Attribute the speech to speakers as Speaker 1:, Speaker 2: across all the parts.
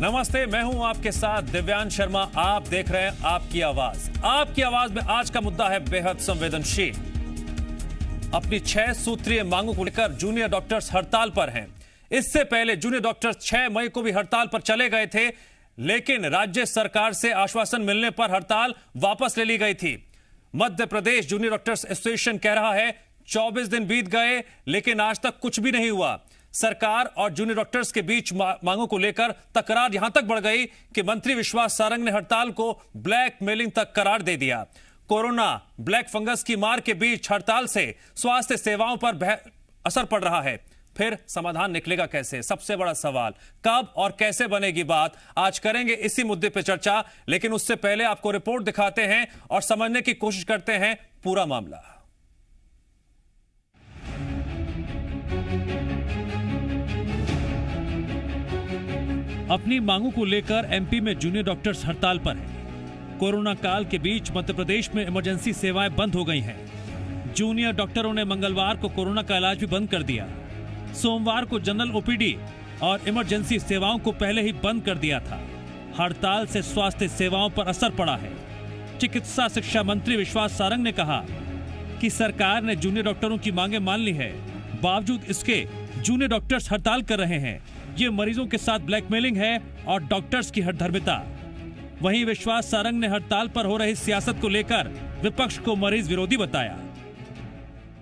Speaker 1: नमस्ते, मैं हूं आपके साथ दिव्यांश शर्मा। आप देख रहे हैं आपकी आवाज। आपकी आवाज में आज का मुद्दा है बेहद संवेदनशील। अपनी 6 सूत्रीय मांगों को लेकर जूनियर डॉक्टर्स हड़ताल पर हैं। इससे पहले जूनियर डॉक्टर्स 6 मई को भी हड़ताल पर चले गए थे, लेकिन राज्य सरकार से आश्वासन मिलने पर हड़ताल वापस ले ली गई थी। Madhya Pradesh junior doctors association कह रहा है 24 दिन बीत गए लेकिन आज तक कुछ भी नहीं हुआ। सरकार और जूनियर डॉक्टर्स के बीच मांगों को लेकर तकरार यहां तक बढ़ गई कि मंत्री विश्वास सारंग ने हड़ताल को ब्लैकमेलिंग तक करार दे दिया। कोरोना ब्लैक फंगस की मार के बीच हड़ताल से स्वास्थ्य सेवाओं पर असर पड़ रहा है। फिर समाधान निकलेगा कैसे? सबसे बड़ा सवाल। कब और कैसे बनेगी बात? आज करेंगे इसी मुद्दे पर चर्चा, लेकिन उससे पहले आपको रिपोर्ट दिखाते हैं और समझने की कोशिश करते हैं पूरा मामला। अपनी मांगों को लेकर एमपी में जूनियर डॉक्टर्स हड़ताल पर हैं। कोरोना काल के बीच मध्य प्रदेश में इमरजेंसी सेवाएं बंद हो गई हैं। जूनियर डॉक्टरों ने मंगलवार को कोरोना का इलाज भी बंद कर दिया। सोमवार को जनरल ओपीडी और इमरजेंसी सेवाओं को पहले ही बंद कर दिया था। हड़ताल से स्वास्थ्य सेवाओं पर असर पड़ा है। चिकित्सा शिक्षा मंत्री विश्वास सारंग ने कहा कि सरकार ने जूनियर डॉक्टरों की मांगे मान ली है, बावजूद इसके जूनियर डॉक्टर्स हड़ताल कर रहे हैं। ये मरीजों के साथ ब्लैकमेलिंग है और डॉक्टर्स की हठधर्मिता। वहीं विश्वास सारंग ने हड़ताल पर हो रही सियासत को लेकर विपक्ष को मरीज विरोधी बताया।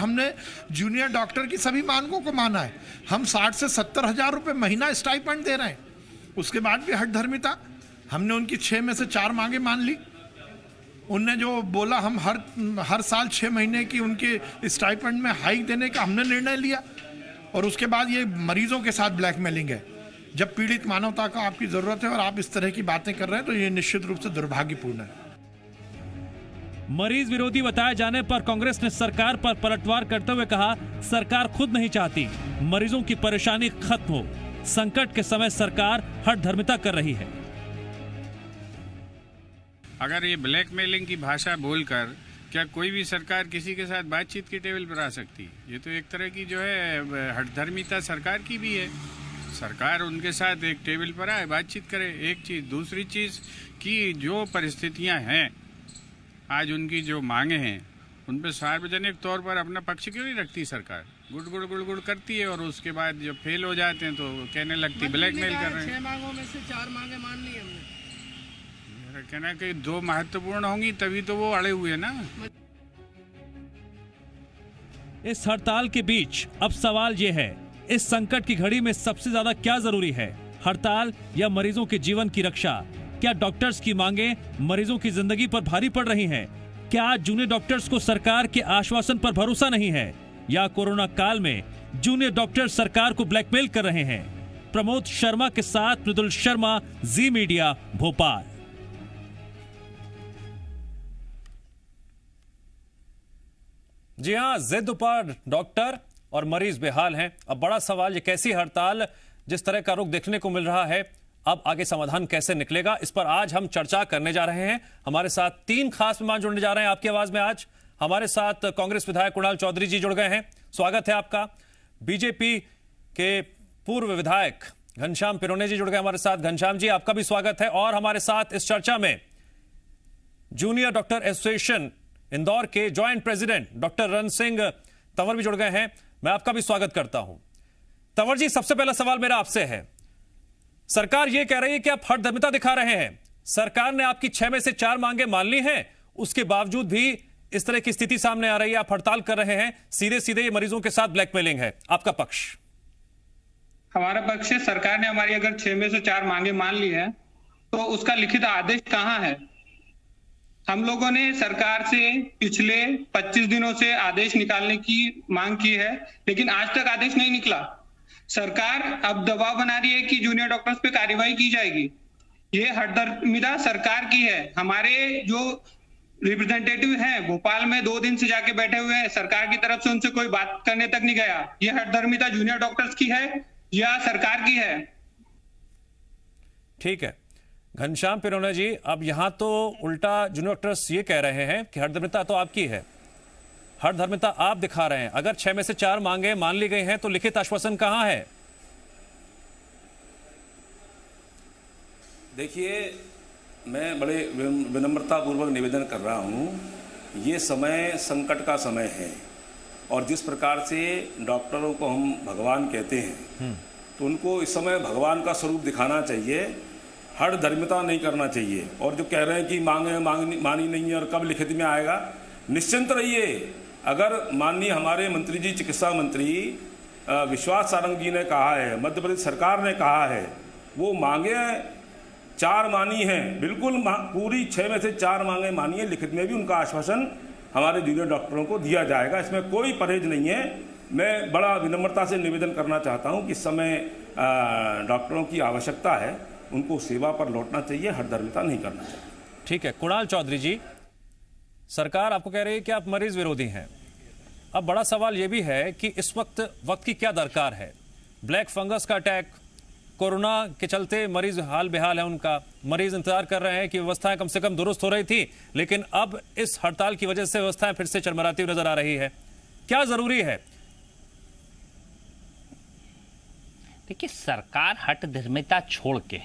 Speaker 2: हमने जूनियर डॉक्टर की सभी मांगों को माना है। हम 60 से 70 हजार रुपए महीना स्टाइपेंड दे रहे हैं। उसके बाद भी हठधर्मिता। हमने उनकी 6 में से 4 मांगे मान ली। उनने जो बोला हम हर साल 6 महीने की उनके स्टाइपेंड में हाइक देने का हमने निर्णय लिया, और उसके बाद ये मरीजों के साथ ब्लैकमेलिंग है। जब पीड़ित मानवता का आपकी जरूरत है और आप इस तरह की बातें कर रहे हैं तो ये निश्चित रूप से दुर्भाग्यपूर्ण है।
Speaker 1: मरीज विरोधी बताए जाने पर कांग्रेस ने सरकार पर पलटवार करते हुए कहा, सरकार खुद नहीं चाहती मरीजों की परेशानी खत्म हो। संकट के समय सरकार हठधर्मिता कर रही है।
Speaker 3: अगर ये ब्लैकमेलिंग की भाषा बोलकर क्या कोई भी सरकार किसी के साथ बातचीत की टेबल पर आ सकती? ये तो एक तरह की जो है हठधर्मिता सरकार की भी है। सरकार उनके साथ एक टेबल पर आए, बातचीत करे। एक चीज़। दूसरी चीज़ कि जो परिस्थितियां हैं, आज उनकी जो मांगे हैं, उन पर सार्वजनिक तौर पर अपना पक्ष क्यों नहीं रखती सरकार? गुड़ करती है और उसके बाद जब फेल हो जाते हैं तो कहने लगती ब्लैकमेल कर रहे हैं।
Speaker 4: 6 मांगों में से 4 मांगे मान ली हमने।
Speaker 3: कहना कि 2 महत्वपूर्ण होंगी तभी तो वो अड़े हुए ना।
Speaker 1: इस हड़ताल के बीच अब सवाल ये है, इस संकट की घड़ी में सबसे ज्यादा क्या जरूरी है, हड़ताल या मरीजों के जीवन की रक्षा? क्या डॉक्टर्स की मांगे मरीजों की जिंदगी पर भारी पड़ रही हैं? क्या जूनियर डॉक्टर्स को सरकार के आश्वासन पर भरोसा नहीं है, या कोरोना काल में जूनियर डॉक्टर्स सरकार को ब्लैकमेल कर रहे हैं? प्रमोद शर्मा के साथ मृदुल शर्मा, जी मीडिया, भोपाल। जी हां, जिद पर डॉक्टर और मरीज बेहाल हैं। अब बड़ा सवाल ये, कैसी हड़ताल, जिस तरह का रुख देखने को मिल रहा है, अब आगे समाधान कैसे निकलेगा, इस पर आज हम चर्चा करने जा रहे हैं। हमारे साथ 3 खास मेहमान जुड़ने जा रहे हैं आपकी आवाज में। आज हमारे साथ कांग्रेस विधायक कुणाल चौधरी जी जुड़ गए हैं, स्वागत है आपका। बीजेपी के पूर्व विधायक घनश्याम पिरोने जी जुड़ गए हमारे साथ। घनश्याम जी, आपका भी स्वागत है। और हमारे साथ इस चर्चा में जूनियर डॉक्टर एसोसिएशन इंदौर के ज्वाइंट प्रेसिडेंट डॉक्टर रण सिंह तंवर भी जुड़ गए हैं। मैं आपका भी स्वागत करता हूं। तंवर जी, सबसे पहला सवाल मेरा आपसे है, सरकार यह कह रही है कि आप हठधर्मिता दिखा रहे हैं। सरकार ने आपकी 6 में से 4 मांगे मान ली हैं, उसके बावजूद भी इस तरह की स्थिति सामने आ रही है, आप हड़ताल कर रहे हैं। सीधे सीधे ये मरीजों के साथ ब्लैकमेलिंग है। आपका पक्ष?
Speaker 4: हमारा पक्ष है, सरकार ने हमारी अगर 6 में से 4 मांगे मान ली है तो उसका लिखित आदेश कहां है? हम लोगों ने सरकार से पिछले 25 दिनों से आदेश निकालने की मांग की है, लेकिन आज तक आदेश नहीं निकला। सरकार अब दबाव बना रही है कि जूनियर डॉक्टर्स पे कार्रवाई की जाएगी। ये हठधर्मिता सरकार की है। हमारे जो रिप्रेजेंटेटिव हैं भोपाल में 2 दिन से जाके बैठे हुए हैं, सरकार की तरफ से उनसे कोई बात करने तक नहीं गया। ये हठधर्मिता जूनियर डॉक्टर्स की है या सरकार की है?
Speaker 1: ठीक है घनश्याम पिरोने जी, अब यहां तो उल्टा जूनियर डॉक्टर्स ये कह रहे हैं कि हठधर्मिता तो आपकी है, हठधर्मिता आप दिखा रहे हैं। अगर 6 में से 4 मांगे मान ली गई हैं तो लिखित आश्वासन कहां है?
Speaker 5: देखिए, मैं बड़े विनम्रतापूर्वक निवेदन कर रहा हूँ, ये समय संकट का समय है और जिस प्रकार से डॉक्टरों को हम भगवान कहते हैं तो उनको इस समय भगवान का स्वरूप दिखाना चाहिए, हठधर्मिता नहीं करना चाहिए। और जो कह रहे हैं कि मानी नहीं है और कब लिखित में आएगा, निश्चिंत रहिए। अगर माननीय हमारे मंत्री जी, चिकित्सा मंत्री विश्वास सारंग जी ने कहा है, मध्य प्रदेश सरकार ने कहा है, वो मांगे 4 मानी हैं, बिल्कुल पूरी 6 में से 4 मांगे मानी है। लिखित में भी उनका आश्वासन हमारे जूनियर डॉक्टरों को दिया जाएगा, इसमें कोई परहेज नहीं है। मैं बड़ा विनम्रता से निवेदन करना चाहता हूं कि इस समय डॉक्टरों की आवश्यकता है, उनको सेवा पर लौटना चाहिए, हठधर्मिता नहीं करना चाहिए।
Speaker 1: ठीक है, कुणाल चौधरी जी, सरकार आपको कह रही है कि आप मरीज विरोधी हैं। अब बड़ा सवाल यह भी है कि इस वक्त की क्या दरकार है? ब्लैक फंगस का अटैक, कोरोना के चलते मरीज हाल बेहाल है उनका, मरीज इंतजार कर रहे हैं कि व्यवस्थाएं कम से कम दुरुस्त हो रही थी, लेकिन अब इस हड़ताल की वजह से व्यवस्थाएं फिर से चरमराती हुई नजर आ रही है। क्या जरूरी है?
Speaker 6: देखिए, सरकार हठधर्मिता छोड़ के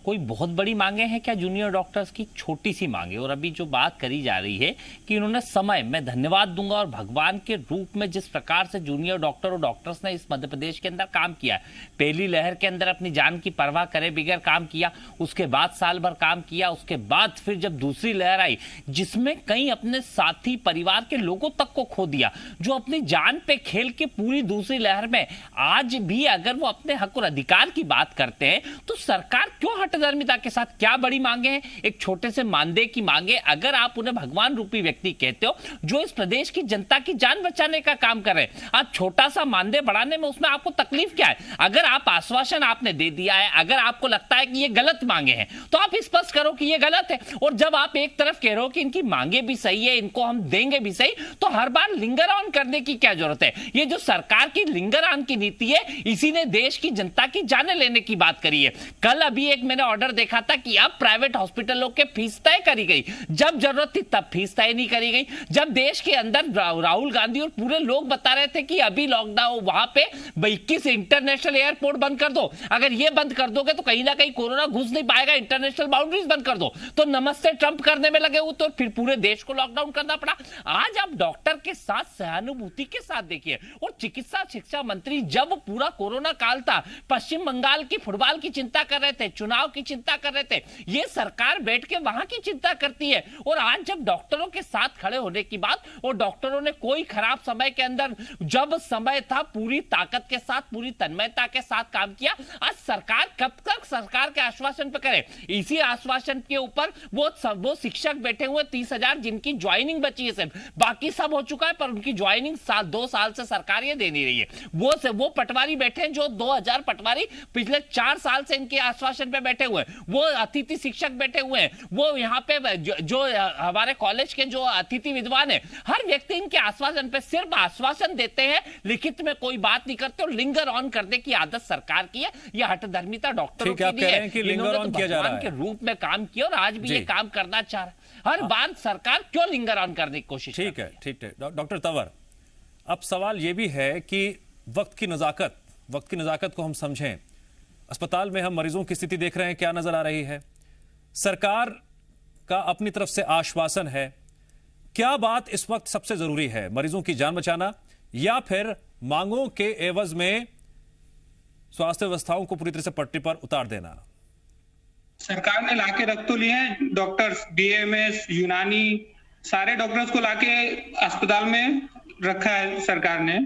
Speaker 6: कोई बहुत बड़ी मांगे हैं क्या जूनियर डॉक्टर्स की? छोटी सी मांगे। और अभी जो बात करी जा रही है कि इन्होंने समय, मैं धन्यवाद दूंगा और भगवान के रूप में जिस प्रकार से जूनियर डॉक्टर और डॉक्टर्स ने इस मध्य प्रदेश के अंदर काम किया, पहली लहर के अंदर अपनी जान की परवाह करे बगैर काम किया, उसके बाद साल भर काम किया, उसके बाद फिर जब दूसरी लहर आई जिसमें कई अपने साथी परिवार के लोगों तक को खो दिया, जो अपनी जान पे खेल के पूरी दूसरी लहर में आज भी अगर वो अपने हक और अधिकार की बात करते हैं तो सरकार क्यों हठधर्मिता के साथ? क्या बड़ी मांगे हैं? एक छोटे से मानदेय की मांगे। अगर आप उन्हें भगवान रूपी व्यक्ति कहते हो जो इस प्रदेश की जनता की जान बचाने का काम कर रहे हैं, आप छोटा सा मानदेय बढ़ाने में उसमें आपको तकलीफ क्या है? अगर आप आश्वासन आपने दे दिया है, अगर आपको लगता है कि ये गलत मांगे हैं तो आप स्पष्ट करो कि ये गलत है। और जब आप एक तरफ कह रहे हो कि इनकी मांगे भी सही है, इनको हम देंगे भी सही, तो हर बार लिंगर ऑन करने की क्या जरूरत है? ये जो सरकार की लिंगर ऑन की नीति है, इसी ने देश की जनता की जाने लेने की बात करी है। कल अभी एक मैंने ऑर्डर देखा था कि अब प्राइवेट हॉस्पिटलों के फीस तय करी गई, जब जरूरत थी तब फीस तय नहीं करी गई। जब देश के अंदर राहुल गांधी और पूरे लोग बता रहे थे कि अभी लॉकडाउन, वहां पे 21 इंटरनेशनल एयरपोर्ट बंद कर दो, अगर ये बंद कर दोगे तो कहीं ना कहीं कोरोना घुस नहीं पाएगा, इंटरनेशनल बाउंड्रीज बंद कर दो, तो नमस्ते ट्रंप करने में लगे हो, तो फिर पूरे देश को लॉकडाउन करना पड़ा। आज आप डॉक्टर के साथ सहानुभूति के साथ देखिए। और चिकित्सा शिक्षा मंत्री जब पूरा कोरोना काल था, पश्चिम बंगाल की फुटबॉल की चिंता कर रहे थे, चुनाव की चिंता कर रहे थे, ये सरकार बैठ के वहां की चिंता करती है। और आज जब डॉक्टरों के साथ खड़े होने की बात, और डॉक्टरों ने कोई खराब समय के अंदर, जब समय था पूरी ताकत के साथ, पूरी तन्मयता के साथ काम किया। आज सरकार कब तक सरकार के आश्वासन पे करे? इसी आश्वासन के ऊपर वो शिक्षक बैठे हुए 30,000 जिनकी ज्वाइनिंग बची है, सिर्फ बाकी सब हो चुका है, पर उनकी ज्वाइनिंग 2 साल से सरकार ये दे नहीं रही है। वो पटवारी बैठे हैं, जो 2000 पटवारी पिछले 4 साल से इनके आश्वासन पे बैठे हुए हैं। वो अतिथि शिक्षक बैठे हुए हैं, वो यहाँ पे जो हमारे कॉलेज के जो अतिथि विद्वान है, हर व्यक्ति इनके आश्वासन पे सिर्फ आश्वासन देते हैं, लिखित में कोई बात नहीं करते, और लिंगर ऑन करने की आदत सरकार की है। यह हठधर्मिता डॉक्टरों की नहीं है, इन्होंने तो भगवान के रूप में काम किया और आज भी ये काम करना चाह रहा है। हर बार सरकार क्यों लिंगर ऑन करने की कोशिश?
Speaker 1: ठीक है, ठीक है डॉक्टर तंवर, अब सवाल यह भी है कि वक्त की नजाकत को हम समझें। अस्पताल में हम मरीजों की स्थिति देख रहे हैं, क्या नजर आ रही है? सरकार का अपनी तरफ से आश्वासन है। क्या बात इस वक्त सबसे जरूरी है? मरीजों की जान बचाना या फिर मांगों के एवज में स्वास्थ्य व्यवस्थाओं को पूरी तरह से पटरी पर उतार देना?
Speaker 4: सरकार ने लाके रख तो लिए हैं डॉक्टर्स, बीएमएस, यूनानी, सारे डॉक्टर्स को लाके अस्पताल में रखा है सरकार ने।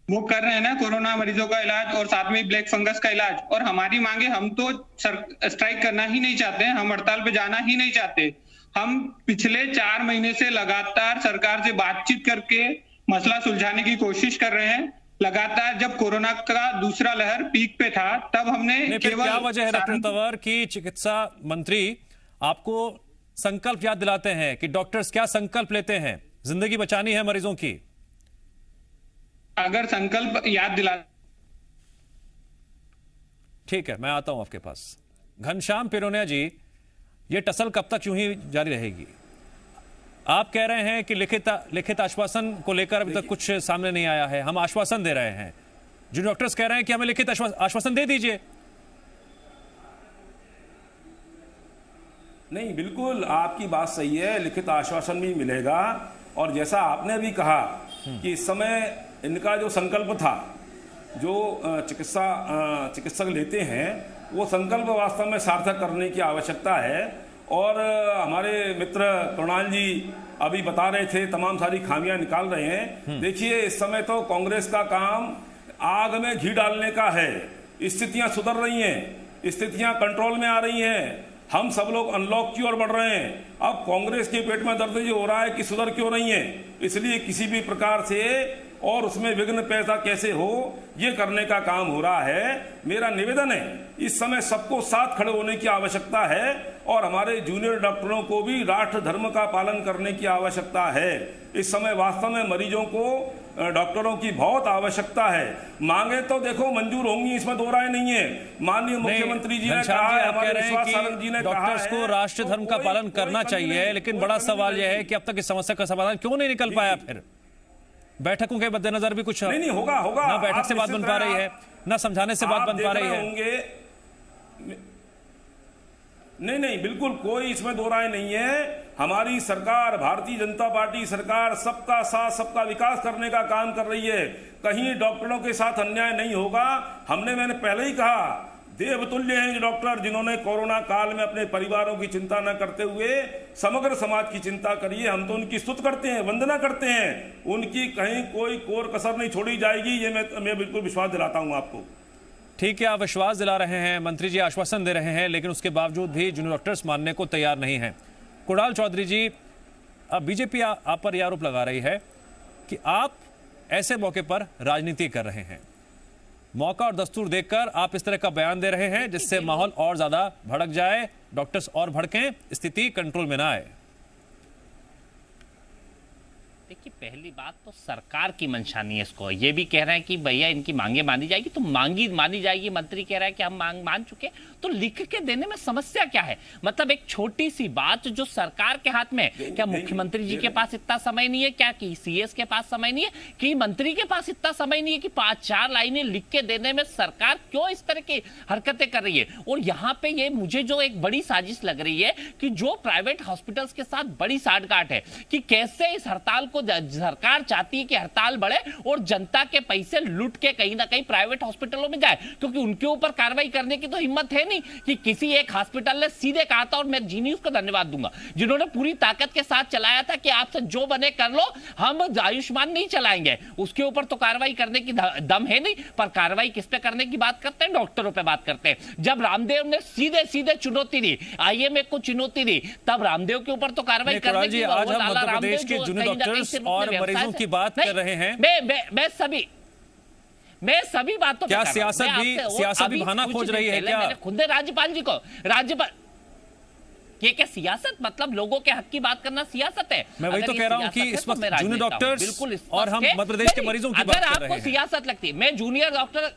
Speaker 4: वो कर रहे हैं ना कोरोना मरीजों का इलाज और साथ में ब्लैक फंगस का इलाज। और हमारी मांगे, हम तो स्ट्राइक करना ही नहीं चाहते, हम हड़ताल पे जाना ही नहीं चाहते। हम पिछले 4 महीने से लगातार सरकार से बातचीत करके मसला सुलझाने की कोशिश कर रहे हैं। लगातार जब कोरोना का दूसरा लहर पीक पे था, तब हमने केवल,
Speaker 1: क्या वजह है डॉक्टर तंवर की चिकित्सा मंत्री आपको संकल्प याद दिलाते हैं कि डॉक्टर्स क्या संकल्प लेते हैं? जिंदगी बचानी है मरीजों की।
Speaker 4: अगर संकल्प याद दिला,
Speaker 1: ठीक है, मैं आता हूं आपके पास। घनश्याम पिरोनिया जी, ये टसल कब तक यूं ही जारी रहेगी? आप कह रहे हैं कि लिखित आश्वासन को लेकर अभी तक कुछ सामने नहीं आया है, हम आश्वासन दे रहे हैं। जो डॉक्टर्स कह रहे हैं कि हमें लिखित आश्वासन दे दीजिए।
Speaker 5: नहीं, बिल्कुल आपकी बात सही है, लिखित आश्वासन भी मिलेगा। और जैसा आपने भी कहा कि इस समय इनका जो संकल्प था, जो चिकित्सक लेते हैं, वो संकल्प वास्तव में सार्थक करने की आवश्यकता है। और हमारे मित्र कृणाल जी अभी बता रहे थे, तमाम सारी खामियां निकाल रहे हैं। देखिए, इस समय तो कांग्रेस का काम आग में घी डालने का है। स्थितियां सुधर रही हैं, स्थितियां कंट्रोल में आ रही हैं, हम सब लोग अनलॉक की ओर बढ़ रहे हैं। अब कांग्रेस के पेट में दर्द ये हो रहा है कि सुधर क्यों नहीं है, इसलिए किसी भी प्रकार से और उसमें विघ्न पैदा कैसे हो, ये करने का काम हो रहा है। मेरा निवेदन है, इस समय सबको साथ खड़े होने की आवश्यकता है और हमारे जूनियर डॉक्टरों को भी राष्ट्र धर्म का पालन करने की आवश्यकता है। इस समय वास्तव में मरीजों को डॉक्टरों की बहुत आवश्यकता है। मांगे तो देखो मंजूर होंगी, इसमें दो राय नहीं है। माननीय मुख्यमंत्री जी ने कहा है, हमारे विश्वास सारंग जी ने कहा है,
Speaker 1: डॉक्टर्स को राष्ट्र धर्म का पालन करना चाहिए, लेकिन बड़ा सवाल यह है कि अब तक इस समस्या का समाधान क्यों नहीं निकल पाया। फिर बैठकों के मद्देनजर भी कुछ
Speaker 5: नहीं होगा
Speaker 1: ना बैठक से बात बन पा रही है, ना समझाने से बात बन पा रही है।
Speaker 5: नहीं, बिल्कुल कोई इसमें दो राय नहीं है। हमारी सरकार, भारतीय जनता पार्टी सरकार, सबका साथ सबका विकास करने का काम कर रही है। कहीं डॉक्टरों के साथ अन्याय नहीं होगा। मैंने पहले ही कहा, देवतुल्य हैं जो डॉक्टर, जिन्होंने कोरोना काल में अपने परिवारों की चिंता न करते हुए समग्र समाज की चिंता करी है। हम तो उनकी स्तुति करते हैं, वंदना करते हैं। उनकी कहीं कोई कोर कसर नहीं छोड़ी जाएगी, ये मैं बिल्कुल विश्वास दिलाता हूं आपको।
Speaker 1: ठीक है, आप विश्वास दिला रहे हैं, मंत्री जी आश्वासन दे रहे हैं, लेकिन उसके बावजूद भी जूनियर डॉक्टर्स मानने को तैयार नहीं हैं। कुणाल चौधरी जी, अब बीजेपी आप पर यह आरोप लगा रही है कि आप ऐसे मौके पर राजनीति कर रहे हैं, मौका और दस्तूर देखकर आप इस तरह का बयान दे रहे हैं जिससे माहौल और ज्यादा भड़क जाए, डॉक्टर्स और भड़कें, स्थिति कंट्रोल में ना आए।
Speaker 6: देखिए, पहली बात तो सरकार की मंशा नहीं है इसको। ये भी कह रहे हैं कि भैया इनकी मांगे मानी जाएगी, तो मानी जाएगी। मंत्री कह रहा है कि हम मांग मान चुके, तो लिख के देने में समस्या क्या है? मतलब एक छोटी सी बात जो सरकार के हाथ में, क्या मुख्यमंत्री जी के पास इतना समय नहीं है? क्या कि सीएस के पास समय नहीं है? कि मंत्री के पास इतना समय नहीं है कि 5-4 लाइनें लिख के देने में सरकार क्यों इस तरह की हरकतें कर रही है? और यहाँ पे ये मुझे जो एक बड़ी साजिश लग रही है कि जो प्राइवेट हॉस्पिटल्स के साथ बड़ी साठगांठ है कि कैसे इस हड़ताल को सरकार चाहती है कि हड़ताल बढ़े और जनता के पैसे लूट के कहीं ना कहीं प्राइवेट हॉस्पिटलों में जाए, क्योंकि उनके ऊपर कार्रवाई करने की तो हिम्मत है नहीं। कि किसी एक हॉस्पिटल ने सीधे कहा था, और मैं जी न्यूज़ को धन्यवाद दूंगा जिन्होंने पूरी ताकत के साथ चलाया था कि आपसे जो बने कर लो, हम आयुष्मान नहीं चलाएंगे। उसके ऊपर तो कार्रवाई करने की दम है नहीं, पर कार्रवाई किस पे करने की बात करते हैं? डॉक्टरों पे बात करते हैं। जब रामदेव ने सीधे सीधे चुनौती दी, आईएमए को चुनौती दी, तब रामदेव के ऊपर तो कार्रवाई करने की।
Speaker 1: आज हम मध्य प्रदेश के जूनियर डॉक्टर्स और मरीजों की बात कर रहे हैं।
Speaker 6: मैं सभी बातों
Speaker 1: क्या सियासत भी बहाना खोज रही है? क्या
Speaker 6: मैंने खुद राज्यपाल जी को ये क्या सियासत, मतलब लोगों के हक की बात करना सियासत है?
Speaker 1: मैं वही तो कह रहा हूं कि इस वक्त जूनियर डॉक्टर्स और हम मध्य प्रदेश के मरीजों की बात कर रहे हैं।
Speaker 6: अगर आपको सियासत लगती है, मैं जूनियर डॉक्टर,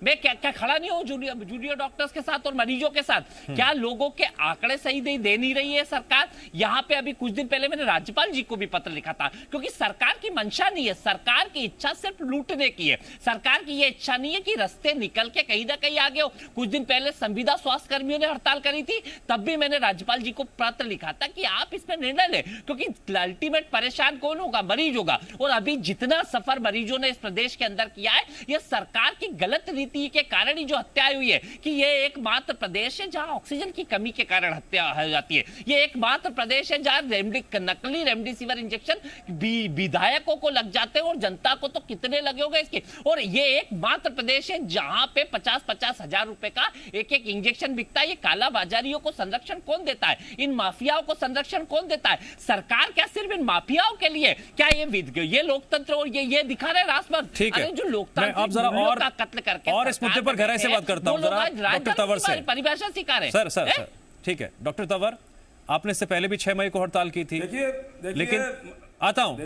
Speaker 6: मैं क्या खड़ा नहीं हूं जूनियर डॉक्टर्स के साथ और मरीजों के साथ? क्या लोगों के आंकड़े सही दे नहीं रही है सरकार? यहां पे अभी कुछ दिन पहले मैंने राज्यपाल जी को भी पत्र लिखा था, क्योंकि सरकार की मंशा नहीं है, सरकार की इच्छा सिर्फ लूटने की है। सरकार की यह इच्छा नहीं है कि रास्ते निकल के कहीं ना कहीं आगे हो। कुछ दिन पहले संविदा स्वास्थ्य कर्मियों ने हड़ताल करी थी, तब भी मैंने राज्यपाल जी को पत्र लिखा था कि आप इसमें निर्णय लें, क्योंकि अल्टीमेट परेशान कौन होगा? मरीज होगा। और अभी जितना सफर मरीजों ने इस प्रदेश के अंदर किया है, यह सरकार की गलत के कारण ही जो हत्या हुई है। कि ये एकमात्र प्रदेश है जहां ऑक्सीजन की कमी के कारण हत्या हो जाती है। ये एकमात्र प्रदेश है जहां नकली रेमडेसिविर इंजेक्शन विधायकों को लग जाते हैं, और जनता को तो कितने लगे होंगे इसके। और ये एकमात्र प्रदेश है जहां पे 50-50 हजार रुपए का एक इंजेक्शन बिकता है। ये काला बाजारियों को संरक्षण कौन देता है? इन माफियाओं को संरक्षण कौन देता है? सरकार क्या सिर्फ इन माफियाओं के लिए? क्या ये लोकतंत्र और ये दिखा रहे राष्ट्रपति?
Speaker 1: ठीक है,
Speaker 6: जो लोकतंत्र का कत्ल करके
Speaker 1: और इस मुद्दे पर गहराई से बात करता हूं जरा डॉक्टर तंवर से।
Speaker 6: परिभाषा सिखा रहे
Speaker 1: सर ठीक है डॉक्टर तंवर, आपने इससे पहले भी 6 मई को हड़ताल की थी। लेकिन आता हूं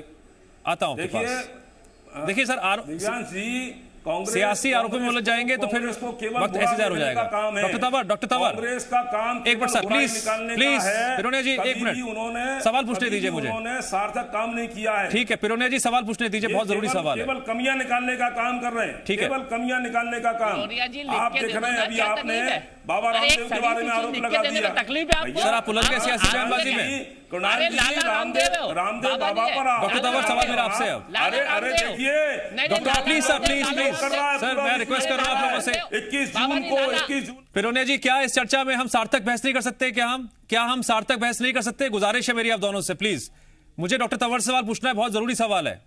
Speaker 5: देखिए सर, दिव्यांश जी, कांग्रेस
Speaker 1: सियासी आरोपों में उलझ जाएंगे तो फिर
Speaker 5: कांग्रेस को केवल
Speaker 1: वक्त
Speaker 5: बुरा
Speaker 1: ऐसे जार हो
Speaker 5: देखने
Speaker 1: जाएगा।
Speaker 5: का काम है।
Speaker 1: डॉक्टर तंवर
Speaker 5: कांग्रेस का काम
Speaker 1: एक मिनट सर,
Speaker 5: बुराई
Speaker 1: प्लीज
Speaker 5: निकालने
Speaker 1: प्लीज
Speaker 5: का है।
Speaker 1: पिरोनिया जी,
Speaker 5: कभी
Speaker 1: एक मिनट
Speaker 5: भी उन्होंने
Speaker 1: सवाल पूछने
Speaker 5: कभी
Speaker 1: दीजिए
Speaker 5: भी
Speaker 1: मुझे।
Speaker 5: उन्होंने सार्थक काम नहीं किया है।
Speaker 1: ठीक है पिरोनिया जी, सवाल पूछने दीजिए, बहुत जरूरी सवाल है।
Speaker 5: केवल कमियां निकालने का काम कर रहे हैं।
Speaker 1: ठीक है।
Speaker 5: केवल कमियां निकालने का काम।
Speaker 6: पिरोनिया जी, लिख
Speaker 5: आप
Speaker 6: के
Speaker 5: देख
Speaker 6: दे
Speaker 5: रहे हैं
Speaker 6: दो,
Speaker 5: अभी
Speaker 6: क्या
Speaker 5: आपने
Speaker 6: तकलीफ है?
Speaker 5: बाबा
Speaker 6: अरे
Speaker 5: रामदेव
Speaker 6: एक
Speaker 5: के बारे
Speaker 6: शरीफ
Speaker 5: में
Speaker 6: चीज
Speaker 5: आरोप
Speaker 6: लिख के
Speaker 5: लगा
Speaker 6: देने
Speaker 5: दिया।
Speaker 6: में तकलीफ है आपको?
Speaker 1: सर, आप उलझ गए सियासी
Speaker 6: आप
Speaker 1: बयानबाजी में।
Speaker 5: कुणाल
Speaker 6: अरे
Speaker 5: जी,
Speaker 6: लाला रामदेव
Speaker 5: रामदेव
Speaker 6: बाबा
Speaker 5: बाबा
Speaker 6: जी
Speaker 5: पर
Speaker 6: है।
Speaker 1: डॉक्टर तंवर, सवाल मेरा आपसे अब।
Speaker 6: लाला
Speaker 5: अरे
Speaker 6: रामदेव।
Speaker 5: देखिए
Speaker 6: नहीं,
Speaker 1: doctor
Speaker 6: Lala
Speaker 1: please sir,
Speaker 6: Ramdev,
Speaker 1: please
Speaker 6: Lala
Speaker 1: please
Speaker 5: कर रहा है
Speaker 1: सर,
Speaker 5: पूरा
Speaker 1: मैं रिक्वेस्ट कर रहा हूँ आप लोगों से।
Speaker 5: 21
Speaker 6: बाबा
Speaker 5: जून
Speaker 6: जी,
Speaker 5: को
Speaker 6: लाला।
Speaker 5: 21 जून
Speaker 1: पिरोनिया जी, क्या इस चर्चा में हम सार्थक बहस नहीं कर सकते? क्या हम सार्थक बहस नहीं कर सकते? गुजारिश है मेरी आप दोनों से, प्लीज। मुझे डॉक्टर तंवर से सवाल पूछना है, बहुत जरूरी सवाल है।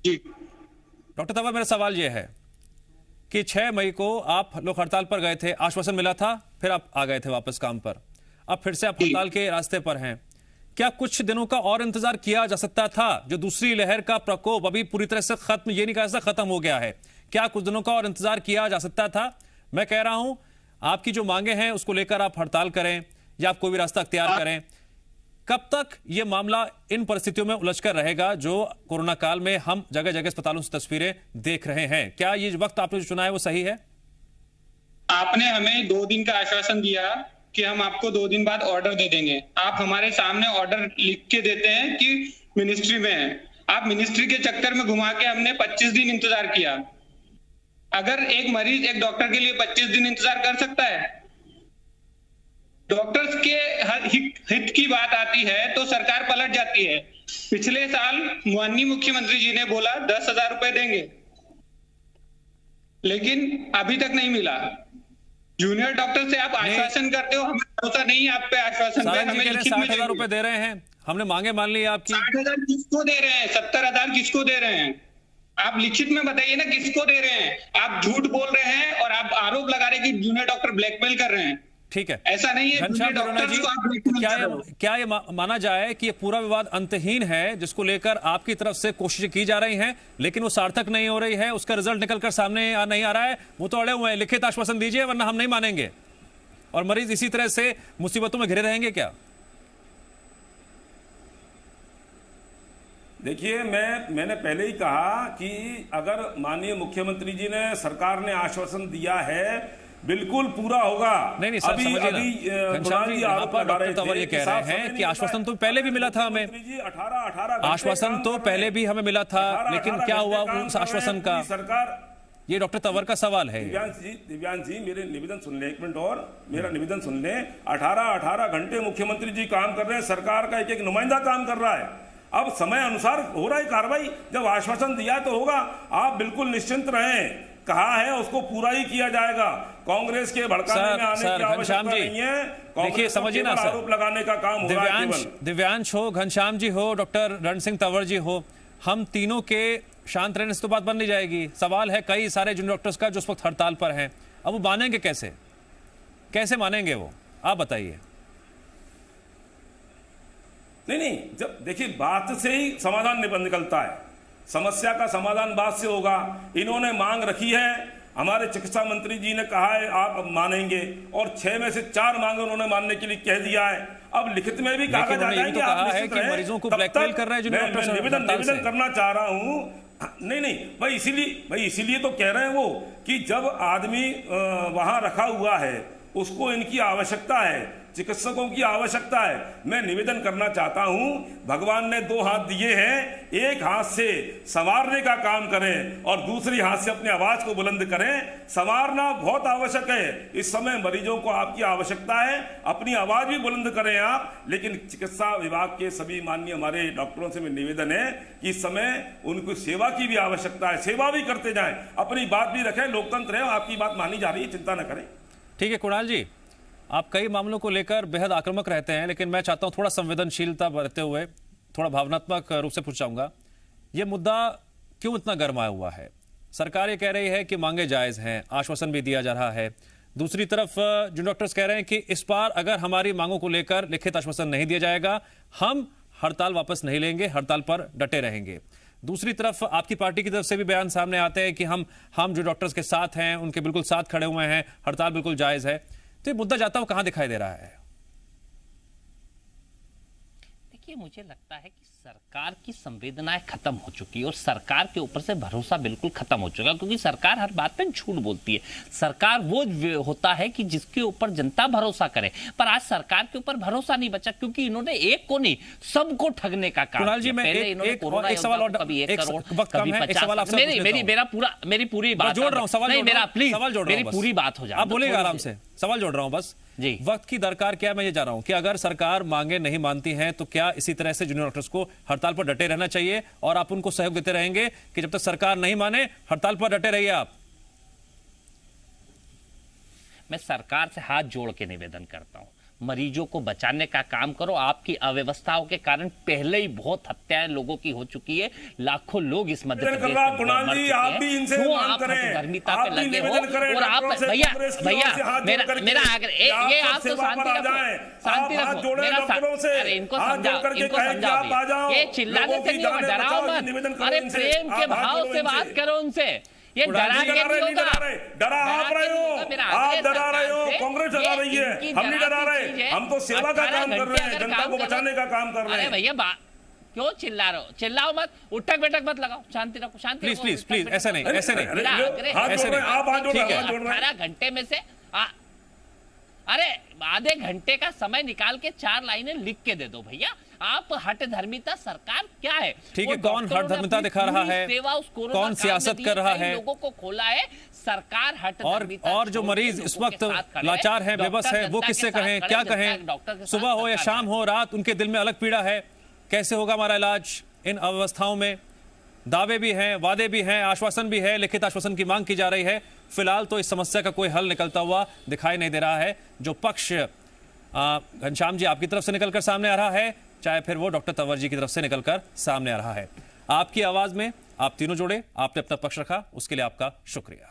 Speaker 4: जी
Speaker 1: डॉक्टर तंवर, मेरा सवाल यह है कि 6 मई को आप लोग हड़ताल पर गए थे, आश्वासन मिला था, फिर आप आ गए थे वापस काम पर, अब फिर से आप हड़ताल के रास्ते पर हैं। क्या कुछ दिनों का और इंतजार किया जा सकता था? जो दूसरी लहर का प्रकोप अभी पूरी तरह से खत्म, ये नहीं कहा जा सकता खत्म हो गया है, क्या कुछ दिनों का और इंतजार किया जा सकता था? मैं कह रहा हूं आपकी जो मांगे हैं उसको लेकर आप हड़ताल करें या आप कोई भी रास्ता अख्तियार करें। कब तक ये मामला इन परिस्थितियों में उलझकर रहेगा जो कोरोना काल में हम जगह जगह अस्पतालों से तस्वीरें देख रहे हैं? क्या ये वक्त आपने जो चुना है वो सही है?
Speaker 4: आपने हमें 2 दिन का आश्वासन दिया कि हम आपको 2 दिन बाद ऑर्डर दे देंगे। आप हमारे सामने ऑर्डर लिख के देते हैं कि मिनिस्ट्री में है। आप मिनिस्ट्री के चक्कर में घुमा के हमने 25 दिन इंतजार किया। अगर एक मरीज एक डॉक्टर के लिए 25 दिन इंतजार कर सकता है? डॉक्टर्स के हित की बात आती है तो सरकार पलट जाती है। पिछले साल माननीय मुख्यमंत्री जी ने बोला 10,000 रुपए देंगे, लेकिन अभी तक नहीं मिला। जूनियर डॉक्टर से आप आश्वासन करते हो, हमें भरोसा नहीं है आप पे आश्वासन पे। हमें लिखित में
Speaker 1: 60,000 रुपए दे रहे हैं, हमने मांगे मान ली आपकी।
Speaker 4: 60,000 किसको दे रहे हैं? 70,000 किसको दे रहे हैं? आप लिखित में बताइए ना किसको दे रहे हैं? आप झूठ बोल रहे हैं और आप आरोप लगा रहे हैं कि जूनियर डॉक्टर ब्लैकमेल कर रहे हैं।
Speaker 1: ठीक है,
Speaker 4: ऐसा नहीं है।
Speaker 1: घनश्याम पिरोनिया जी, क्या ये माना जाए कि ये पूरा विवाद अंतहीन है जिसको लेकर आपकी तरफ से कोशिशें की जा रही हैं लेकिन वो सार्थक नहीं हो रही है, उसका रिजल्ट निकलकर सामने नहीं आ रहा है? वो तो अड़े हुए हैं, लिखित आश्वासन दीजिए वरना हम नहीं मानेंगे, और मरीज इसी तरह से मुसीबतों में घिरे रहेंगे क्या?
Speaker 5: देखिए, मैंने पहले ही कहा कि अगर माननीय मुख्यमंत्री जी ने, सरकार ने आश्वासन दिया है बिल्कुल पूरा होगा।
Speaker 1: नहीं सर, समझिए ना, घनश्याम जी, यहाँ पर डॉक्टर तंवर ये कह रहे हैं कि आश्वासन तो पहले भी मिला था हमें,
Speaker 5: 18
Speaker 1: आश्वासन तो पहले भी हमें मिला था, लेकिन क्या हुआ उस आश्वासन का?
Speaker 5: सरकार,
Speaker 1: ये डॉक्टर तंवर का सवाल है।
Speaker 5: दिव्यांश जी मेरे निवेदन सुन ले, एक मिनट और मेरा निवेदन सुन ले। 18 घंटे मुख्यमंत्री जी काम कर रहे हैं, सरकार का एक नुमाइंदा काम कर रहा है। अब समय अनुसार हो रहा है कार्रवाई, जब आश्वासन दिया तो होगा। आप बिल्कुल निश्चिंत रहें, कहा है उसको पूरा ही किया जाएगा। कांग्रेस के भड़काने में आने की आवश्यकता नहीं है।
Speaker 1: देखिए, समझिए ना सर,
Speaker 5: आरोप लगाने का काम हो रहा है केवल।
Speaker 1: दिव्यांश हो, घनश्याम जी हो, डॉक्टर रण सिंह तंवर जी हो, हम तीनों के शांत रहने से तो बात बन नहीं जाएगी। सवाल है कई सारे जूनियर डॉक्टर्स का जो उस वक्त हड़ताल पर हैं, अब वो मानेंगे कैसे मानेंगे वो, आप बताइए।
Speaker 5: नहीं, जब देखिए बात से ही समाधान निकलता है, समस्या का समाधान बात से होगा। इन्होंने मांग रखी है, हमारे चिकित्सा मंत्री जी ने कहा है आप अब मानेंगे, और 6 में से 4 मांगे उन्होंने मानने के लिए कह दिया है। अब लिखित में भी कहा जा रहा है कि आप निश्चित रहें।
Speaker 1: मरीजों को ब्लैकमेल कर रहे हैं जूनियर डॉक्टर्स।
Speaker 5: निवेदन करना चाह रहा हूं, नहीं भाई, इसीलिए तो कह रहे हैं वो कि जब आदमी वहां रखा हुआ है उसको इनकी आवश्यकता है, चिकित्सकों की आवश्यकता है। मैं निवेदन करना चाहता हूं, भगवान ने 2 हाथ दिए हैं, एक हाथ से संवारने का काम करें और दूसरी हाथ से अपनी आवाज को बुलंद करें। संवारना बहुत आवश्यक है, इस समय मरीजों को आपकी आवश्यकता है, अपनी आवाज भी बुलंद करें आप। लेकिन चिकित्सा विभाग के सभी माननीय हमारे डॉक्टरों से मेरा निवेदन है कि इस समय उनको सेवा की भी आवश्यकता है, सेवा भी करते जाएं, अपनी बात भी रखें। लोकतंत्र है, आपकी बात मानी जा रही है, चिंता न करें।
Speaker 1: ठीक है कुणाल जी, आप कई मामलों को लेकर बेहद आक्रामक रहते हैं, लेकिन मैं चाहता हूं थोड़ा संवेदनशीलता बरतते हुए थोड़ा भावनात्मक रूप से पूछ चाहूंगा, यह मुद्दा क्यों इतना गरमाया हुआ है? सरकार ये कह रही है कि मांगे जायज हैं, आश्वासन भी दिया जा रहा है, दूसरी तरफ जो डॉक्टर्स कह रहे हैं कि इस बार अगर हमारी मांगों को लेकर लिखित आश्वासन नहीं दिया जाएगा, हम हड़ताल वापस नहीं लेंगे, हड़ताल पर डटे रहेंगे। दूसरी तरफ आपकी पार्टी की तरफ से भी बयान सामने आते हैं कि हम जो डॉक्टर्स के साथ हैं उनके बिल्कुल साथ खड़े हुए हैं, हड़ताल बिल्कुल जायज है। तो ये मुद्दा जाता हुआ कहां दिखाई दे रहा है?
Speaker 6: देखिए, मुझे लगता है कि सरकार की संवेदनाएं खत्म हो चुकी है और सरकार के ऊपर से भरोसा बिल्कुल खत्म हो चुका है, क्योंकि सरकार हर बात पे झूठ बोलती है। सरकार वो होता है कि जिसके ऊपर जनता भरोसा करे, पर आज सरकार के ऊपर भरोसा नहीं बचा, क्योंकि इन्होंने एक को नहीं सबको ठगने का काम
Speaker 1: कुणाल जी,
Speaker 6: किया।
Speaker 1: मैं
Speaker 6: पहले इन्होंने कोरोना
Speaker 1: एक सवाल और,
Speaker 6: कभी 1 करोड़,
Speaker 1: वक्त कम
Speaker 6: कभी
Speaker 1: है, एक सवाल
Speaker 6: 50,
Speaker 1: आपसे
Speaker 6: मेरी पूरी बात
Speaker 1: जोड़ रहा हूं, सवाल
Speaker 6: नहीं, मेरा प्लीज
Speaker 1: सवाल जोड़ रहा हूं,
Speaker 6: मेरी पूरी बात हो जाए,
Speaker 1: आप बोलेगा आराम से, सवाल जोड़ रहा हूं बस
Speaker 6: जी।
Speaker 1: वक्त की दरकार क्या है, मैं ये जा रहा हूं कि अगर सरकार मांगे नहीं मानती हैं तो क्या इसी तरह से जूनियर डॉक्टर्स को हड़ताल पर डटे रहना चाहिए और आप उनको सहयोग देते रहेंगे कि जब तक सरकार नहीं माने हड़ताल पर डटे रहिए आप?
Speaker 6: मैं सरकार से हाथ जोड़ के निवेदन करता हूं, मरीजों को बचाने का काम करो। आपकी अव्यवस्थाओं के कारण पहले ही बहुत हत्याएं लोगों की हो चुकी है, लाखों लोग इस मध्य प्रदेश में मर चुके हैं। क्यों आप धर्मिता पे लगे हो? और आप भैया मेरा आग्रह ये आप तो शांति रखो मेरा अरे इनको समझाओ, ये चिल्लाने से नहीं होगा, डराओ मत, अरे प्रेम के भाव से बात करो उनसे, ये डरा के नहीं होगा,
Speaker 5: डरा आप रहे हो, आप डरा रहे हो, कांग्रेस डरा रही है, हम नहीं डरा रहे, हम तो सेवा का काम कर रहे हैं, जनता को बचाने का काम कर रहे हैं।
Speaker 6: अरे भैया क्यों चिल्ला रहे हो? चिल्लाओ मत, उठक बैठक मत लगाओ, शांति रखो, शांति
Speaker 1: प्लीज ऐसे नहीं, ऐसे नहीं,
Speaker 5: आप हाथ जोड़ रहे हैं।
Speaker 6: 18 घंटे में से अरे आधे घंटे का समय निकाल के 4 लाइनें लिख के दे दो भैया। आप हट धर्मिता सरकार क्या है?
Speaker 1: ठीक है, कौन हट धर्मिता दिखा रहा है, कौन सियासत कर रहा है,
Speaker 6: लोगों को खोला है सरकार हट धर्मिता।
Speaker 1: और जो मरीज इस वक्त लाचार है, बेबस है, वो किससे कहें, क्या कहें? सुबह हो या शाम हो, रात, उनके दिल में अलग पीड़ा है। कैसे होगा हमारा इलाज इन अवस्थाओं में? दावे भी हैं, वादे भी हैं, आश्वासन भी है, लिखित आश्वासन की मांग की जा रही है। फिलहाल तो इस समस्या का कोई हल निकलता हुआ दिखाई नहीं दे रहा है। जो पक्ष घनश्याम जी आपकी तरफ से निकलकर सामने आ रहा है, चाहे फिर वो डॉक्टर तंवर जी की तरफ से निकलकर सामने आ रहा है, आपकी आवाज में आप तीनों जुड़े, आपने अपना पक्ष रखा, उसके लिए आपका शुक्रिया।